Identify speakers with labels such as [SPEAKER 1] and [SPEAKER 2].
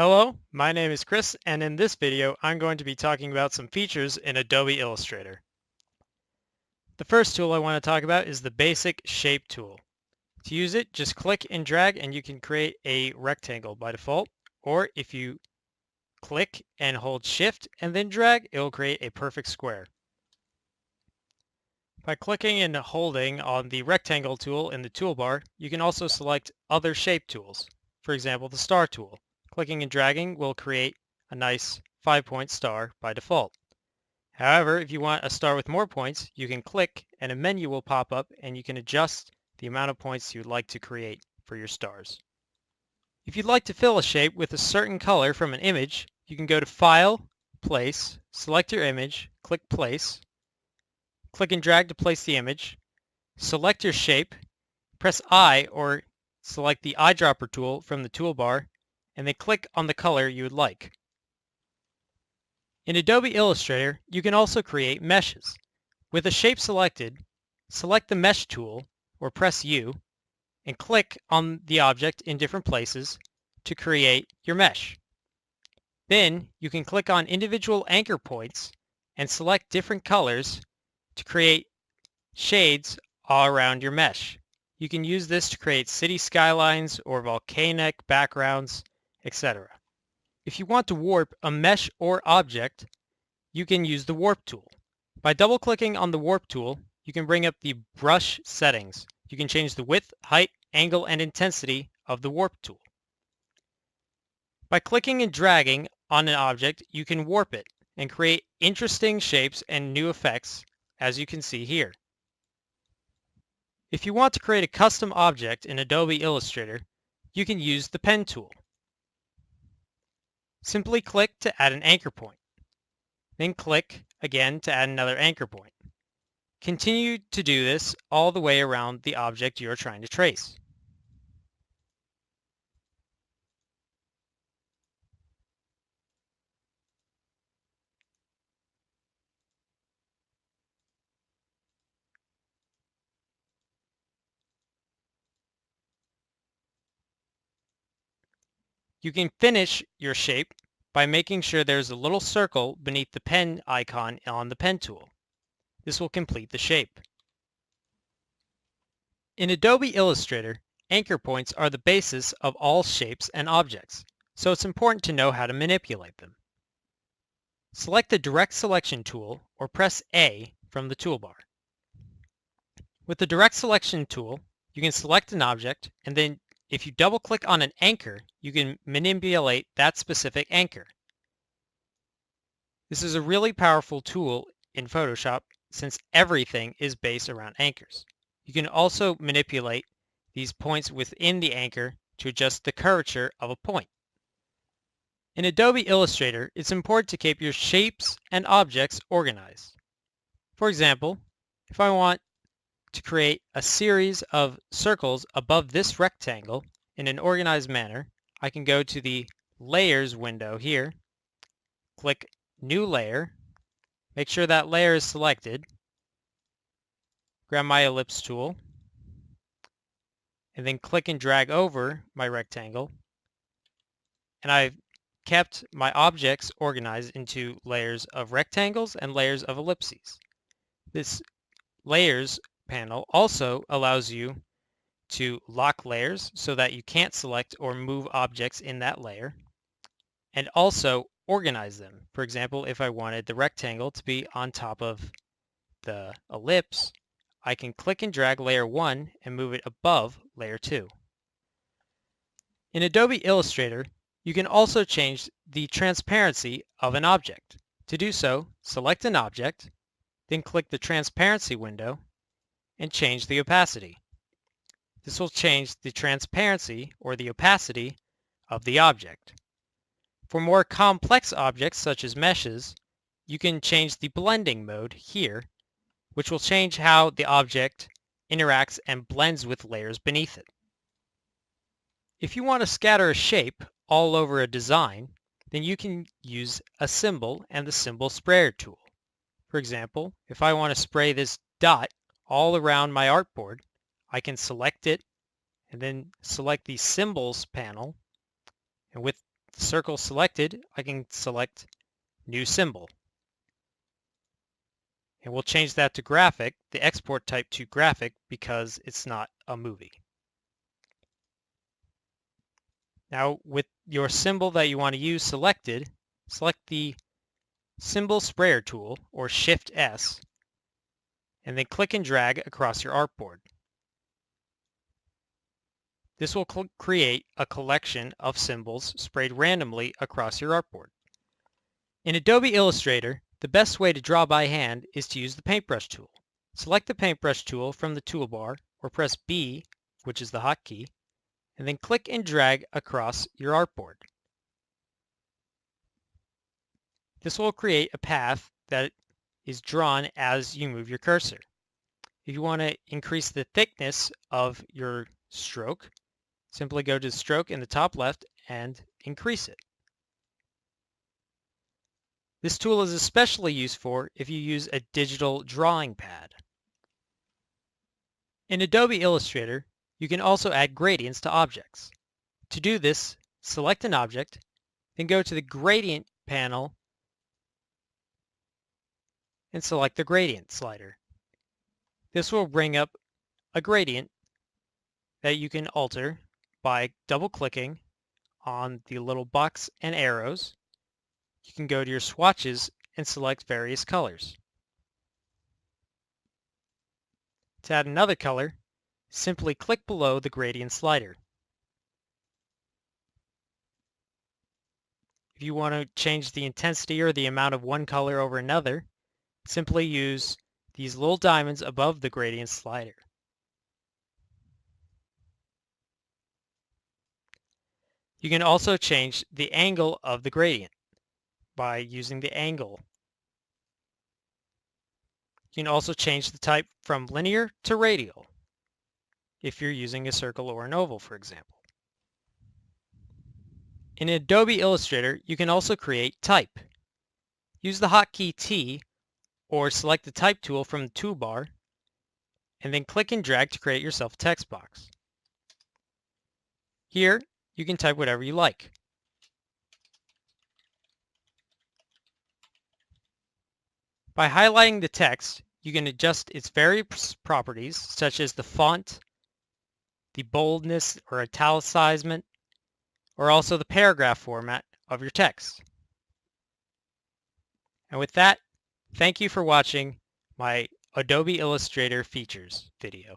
[SPEAKER 1] Hello, my name is Chris, and in this video I'm going to be talking about some features in Adobe Illustrator. The first tool I want to talk about is the basic shape tool. To use it, just click and drag and you can create a rectangle by default, or if you click and hold shift and then drag, it will create a perfect square. By clicking and holding on the rectangle tool in the toolbar, you can also select other shape tools. For example, the star tool. Clicking and dragging will create a nice 5-point star by default. However, if you want a star with more points, you can click and a menu will pop up and you can adjust the amount of points you'd like to create for your stars. If you'd like to fill a shape with a certain color from an image, you can go to File, Place, select your image, click Place, click and drag to place the image, select your shape, press I or select the eyedropper tool from the toolbar, and then click on the color you would like. In Adobe Illustrator, you can also create meshes. With a shape selected, select the Mesh tool or press U and click on the object in different places to create your mesh. Then you can click on individual anchor points and select different colors to create shades all around your mesh. You can use this to create city skylines or volcanic backgrounds, etc. If you want to warp a mesh or object, you can use the Warp tool. By double-clicking on the Warp tool, you can bring up the brush settings. You can change the width, height, angle, and intensity of the Warp tool. By clicking and dragging on an object, you can warp it and create interesting shapes and new effects, as you can see here. If you want to create a custom object in Adobe Illustrator, you can use the Pen tool. Simply click to add an anchor point. Then click again to add another anchor point. Continue to do this all the way around the object you are trying to trace. You can finish your shape by making sure there's a little circle beneath the pen icon on the pen tool. This will complete the shape. In Adobe Illustrator, anchor points are the basis of all shapes and objects, so it's important to know how to manipulate them. Select the Direct Selection tool or press A from the toolbar. With the Direct Selection tool, you can select an object, and then if you double-click on an anchor, you can manipulate that specific anchor. This is a really powerful tool in Photoshop since everything is based around anchors. You can also manipulate these points within the anchor to adjust the curvature of a point. In Adobe Illustrator, it's important to keep your shapes and objects organized. For example, if I want to create a series of circles above this rectangle in an organized manner, I can go to the Layers window here, click New Layer, make sure that layer is selected, grab my ellipse tool, and then click and drag over my rectangle, and I've kept my objects organized into layers of rectangles and layers of ellipses. This Layers panel also allows you to lock layers so that you can't select or move objects in that layer, and also organize them. For example, if I wanted the rectangle to be on top of the ellipse, I can click and drag layer 1 and move it above layer 2. In Adobe Illustrator, you can also change the transparency of an object. To do so, select an object, then click the Transparency window and change the opacity. This will change the transparency or the opacity of the object. For more complex objects such as meshes, you can change the blending mode here, which will change how the object interacts and blends with layers beneath it. If you want to scatter a shape all over a design, then you can use a symbol and the symbol sprayer tool. For example, if I want to spray this dot all around my artboard, I can select it and then select the Symbols panel, and with the circle selected, I can select New Symbol. And we'll change that to graphic, the export type to graphic because it's not a movie. Now with your symbol that you want to use selected, select the Symbol Sprayer tool or Shift S and then click and drag across your artboard. This will create a collection of symbols sprayed randomly across your artboard. In Adobe Illustrator, the best way to draw by hand is to use the paintbrush tool. Select the paintbrush tool from the toolbar or press B, which is the hotkey, and then click and drag across your artboard. This will create a path that is drawn as you move your cursor. If you want to increase the thickness of your stroke, simply go to the stroke in the top left and increase it. This tool is especially useful if you use a digital drawing pad. In Adobe Illustrator, you can also add gradients to objects. To do this, select an object, then go to the Gradient panel and select the Gradient slider. This will bring up a gradient that you can alter by double-clicking on the little box and arrows. You can go to your swatches and select various colors. To add another color, simply click below the gradient slider. If you want to change the intensity or the amount of one color over another, simply use these little diamonds above the gradient slider. You can also change the angle of the gradient by using the angle. You can also change the type from linear to radial if you're using a circle or an oval, for example. In Adobe Illustrator, you can also create type. Use the hotkey T or select the type tool from the toolbar and then click and drag to create yourself a text box. Here, you can type whatever you like. By highlighting the text, you can adjust its various properties such as the font, the boldness or italicization, or also the paragraph format of your text. And with that, thank you for watching my Adobe Illustrator features video.